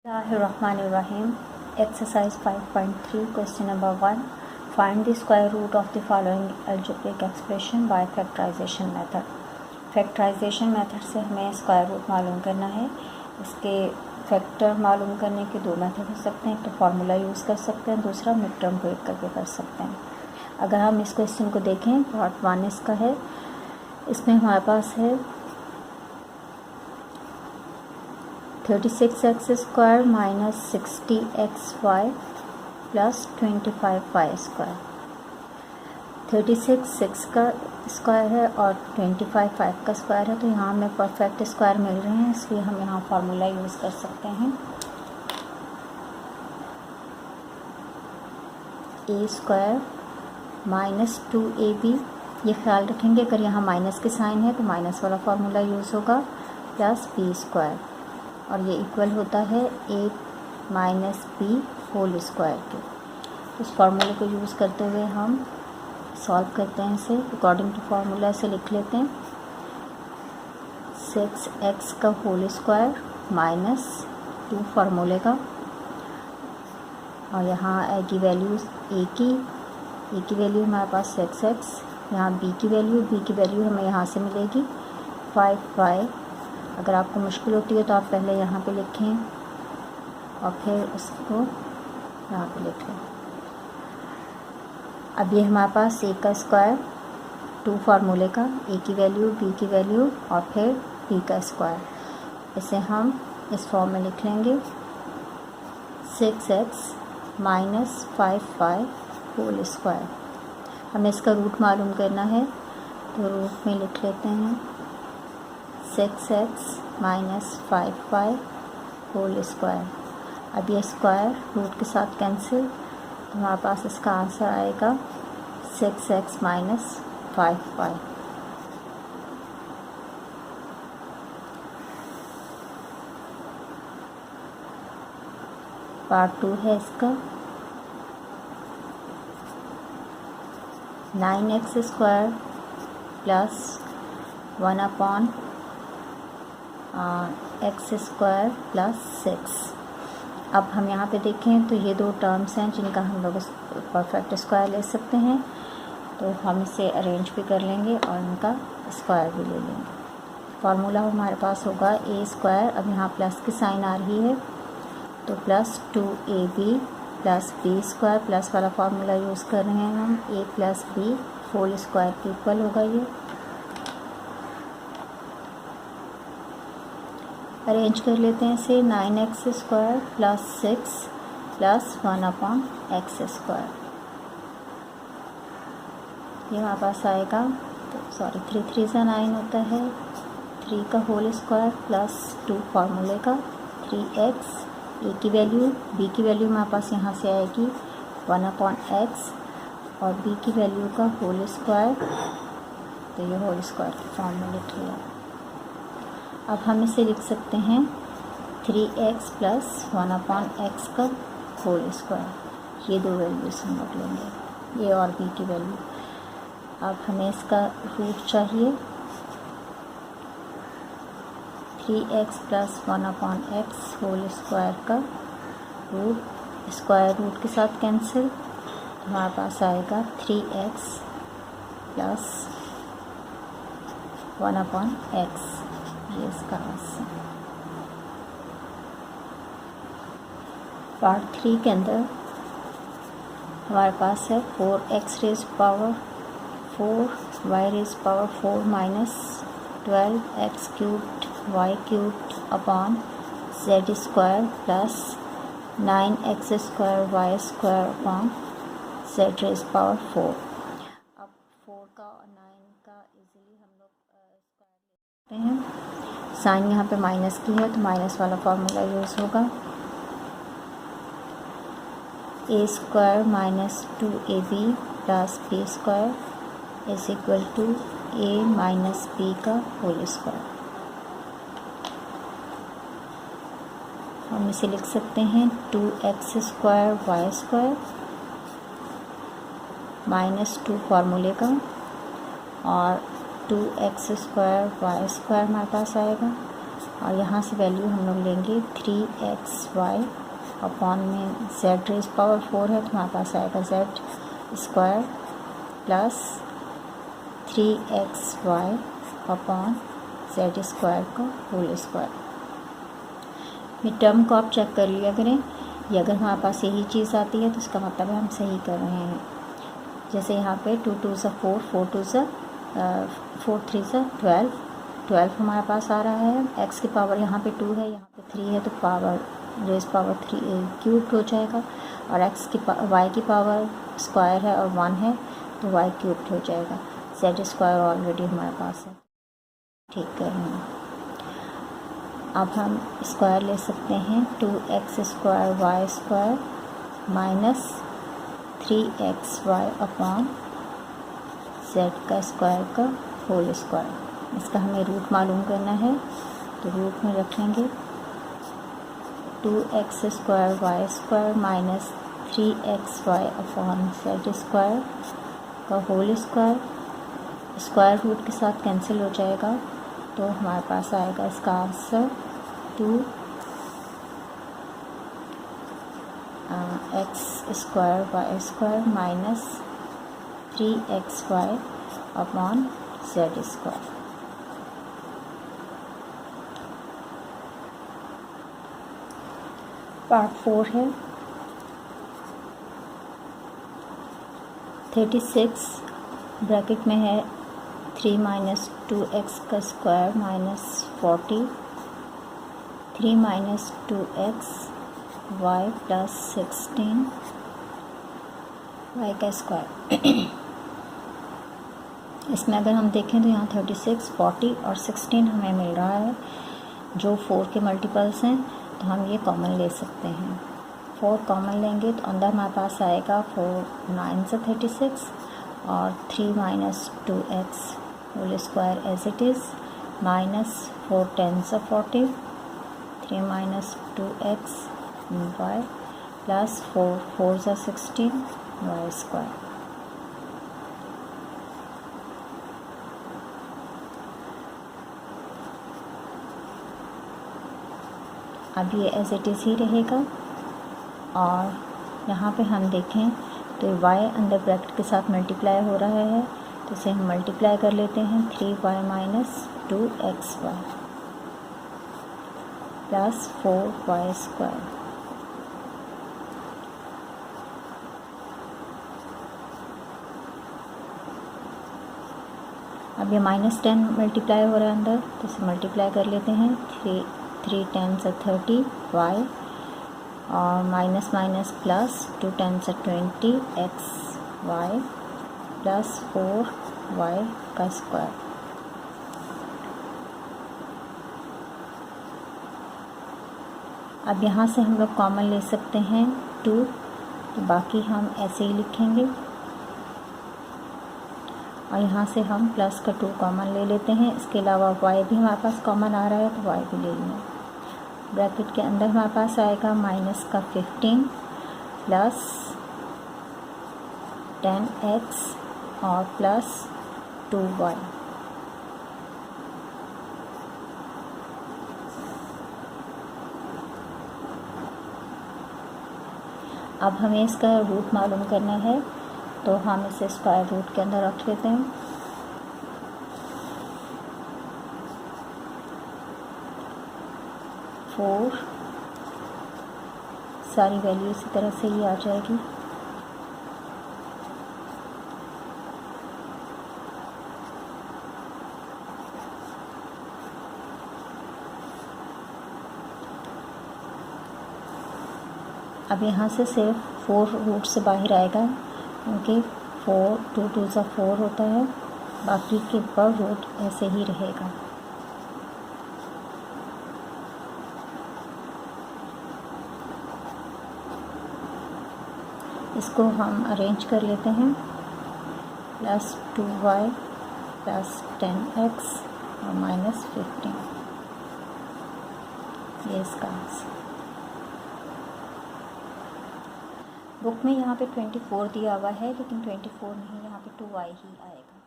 Bismillahirrahmanirrahim. Exercise 5.3, question number 1. Find the square root of the following algebraic expression by factorization method. Factorization method से हमें square root मालूम करना है। इसके factor मालूम करने के दो मेथड हो सकते हैं, एक तो फार्मूला यूज़ कर सकते हैं, दूसरा मिड टर्म ब्रेक करके कर सकते हैं। अगर हम इस क्वेश्चन को देखें, पार्ट 1 इसका है। इसमें हमारे पास है 36x² minus 60xy plus 25y square. 36 6 का स्क्वायर है और 25 5 का स्क्वायर है, तो यहाँ हमें परफेक्ट स्क्वायर मिल रहे हैं, इसलिए हम यहाँ फार्मूला यूज़ कर सकते हैं। a² माइनस 2ab, ये ख्याल रखेंगे अगर यहाँ माइनस के साइन है तो माइनस वाला फार्मूला यूज़ होगा, प्लस b² और ये इक्वल होता है a minus b whole square के। उस फार्मूले को यूज़ करते हुए हम सॉल्व करते हैं इसे अकॉर्डिंग टू फार्मूला। से लिख लेते हैं 6x का होल स्क्वायर माइनस 2 फार्मूले का, और यहाँ a की वैल्यू a की वैल्यू हमारे पास 6x, यहाँ b की वैल्यू हमें यहाँ से मिलेगी 5y। अगर आपको मुश्किल होती है तो आप पहले यहाँ पे लिखें और फिर उसको यहाँ पे लिखें। अब ये हमारे पास a का स्क्वायर 2 फार्मूले का, a की वैल्यू b की वैल्यू और फिर b का स्क्वायर, इसे हम इस फॉर्म में लिख लेंगे 6x minus 5y whole square. हमें इसका रूट मालूम करना है, तो रूट में लिख लेते हैं 6x minus 5y whole square. अब ये स्क्वायर रूट के साथ कैंसिल, तो हमारे पास इसका आंसर आएगा 6x माइनस 5y। पार्ट 2 है इसका 9x² प्लस 1/x² प्लस 6। अब हम यहाँ पे देखें तो ये दो टर्म्स हैं जिनका हम लोग परफेक्ट स्क्वायर ले सकते हैं, तो हम इसे अरेंज भी कर लेंगे और इनका स्क्वायर भी ले लेंगे। फार्मूला हमारे पास होगा a², अब यहाँ प्लस की साइन आ रही है तो plus 2ab plus b² plus वाला फार्मूला यूज़ कर रहे हैं हम, a plus b whole square के इक्वल होगा ये। अरेंज कर लेते हैं इसे 9x² प्लस 6 प्लस 1/x²। ये हमारे पास आएगा, तो सॉरी 3 3 से 9 होता है, 3 का होल स्क्वायर प्लस 2 फार्मूले का 3x, a की वैल्यू b की वैल्यू हमारे पास यहाँ से आएगी 1/x और b की वैल्यू का होल स्क्वायर, तो ये होल स्क्वायर की फॉर्म में लिख लिया। अब हम इसे लिख सकते हैं 3x प्लस 1/x का होल स्क्वायर। ये दो वैल्यूज हम लोग लेंगे, a और b की वैल्यू। अब हमें इसका रूट चाहिए, 3x plus 1/x whole square का रूट स्क्वायर रूट के साथ कैंसिल, तो हमारे पास आएगा 3x प्लस 1/x। ये इसका आंसर। पार्ट 3 के अंदर हमारे पास है 4x rays power 4 y rays power 4 minus 12x³ y³ upon z² plus 9x² y² upon z rays power 4। अब 4 का और 9 का इजीली हम लोग स्क्वायर लेते हैं। साइन यहाँ पे माइनस की है तो माइनस वाला फार्मूला यूज़ होगा, a² minus 2ab plus b² is equal to a minus b का होल स्क्वायर। हम इसे लिख सकते हैं 2x² y² माइनस 2 फार्मूले का और 2x² y² हमारे पास आएगा और यहाँ से वैल्यू हम लोग लेंगे 3xy अपॉन में z रेज़ पावर 4 है तो हमारे पास आएगा z square plus 3xy upon z square का होल स्क्वायर। ये टर्म को आप चेक कर लिया करें, ये अगर हमारे पास यही चीज़ आती है तो इसका मतलब हम सही कर रहे हैं। जैसे यहाँ पे 2 2 ज़ा 4, 4 2 ज़ा 4 3 ज़ा 12, 12 हमारे पास आ रहा है। x की पावर यहाँ पे 2 है, यहाँ पे 3 है तो पावर रेज़ पावर 3 क्यूब्ड हो जाएगा, और y की पावर स्क्वायर है और 1 है तो y क्यूब्ड हो जाएगा। z स्क्वायर ऑलरेडी हमारे पास है, ठीक कर रहे हैं। अब हम स्क्वायर ले सकते हैं 2x square y square minus 3xy upon z का स्क्वायर का होल स्क्वायर। इसका हमें रूट मालूम करना है तो रूट में रख लेंगे 2x square y square minus 3xy upon z square का होल स्क्वायर। स्क्वायर रूट के साथ कैंसिल हो जाएगा तो हमारे पास आएगा इसका answer 2x square y square minus 3xy upon z square. Part 4 है 36 ब्रैकेट में है 3 माइनस 2x का square minus 40, 3 minus 2x y plus 16 y का स्क्वायर। इसमें अगर हम देखें तो यहाँ 36, 40 और 16 हमें मिल रहा है जो 4 के मल्टीपल्स हैं, तो हम ये कॉमन ले सकते हैं। 4 कॉमन लेंगे तो अंदर हमारे पास आएगा 4 9 से 36 और 3 minus 2x whole square as it is minus 4 10 से 40, 3 माइनस 2x y प्लस 4 4 से 16 y स्क्वायर। अब ये एज इट इज़ ही रहेगा, और यहाँ पे हम देखें तो y अंदर ब्रैकेट के साथ मल्टीप्लाई हो रहा है तो इसे हम मल्टीप्लाई कर लेते हैं 3y minus 2xy plus 4y square. अब ये माइनस 10 मल्टीप्लाई हो रहा है अंदर तो इसे मल्टीप्लाई कर लेते हैं 3 10 से 30 y और माइनस माइनस प्लस 2 10 से 20 x y प्लस 4 y का स्क्वायर। अब यहाँ से हम लोग कॉमन ले सकते हैं 2, तो बाकी हम ऐसे ही लिखेंगे, और यहाँ से हम प्लस का 2 कॉमन ले लेते हैं। इसके अलावा y भी हमारे पास कॉमन आ रहा है तो y भी ले लेंगे। ब्रैकेट के अंदर हमारे पास आएगा माइनस का 15 प्लस 10x और प्लस 2y। अब हमें इसका रूट मालूम करना है तो हम इसे स्क्वायर रूट के अंदर रख लेते हैं। फोर सारी वैल्यू इसी तरह से ही आ जाएगी। अब यहाँ से सिर्फ 4 रूट से बाहर आएगा क्योंकि 4 2 2 ज़ा 4 होता है, बाकी के पर रूट ऐसे ही रहेगा। इसको हम अरेंज कर लेते हैं प्लस 2y प्लस 10x और माइनस 15, ये इसका आंसर। बुक में यहाँ पे 24 दिया हुआ है लेकिन 24 नहीं, यहाँ पे 2y ही आएगा।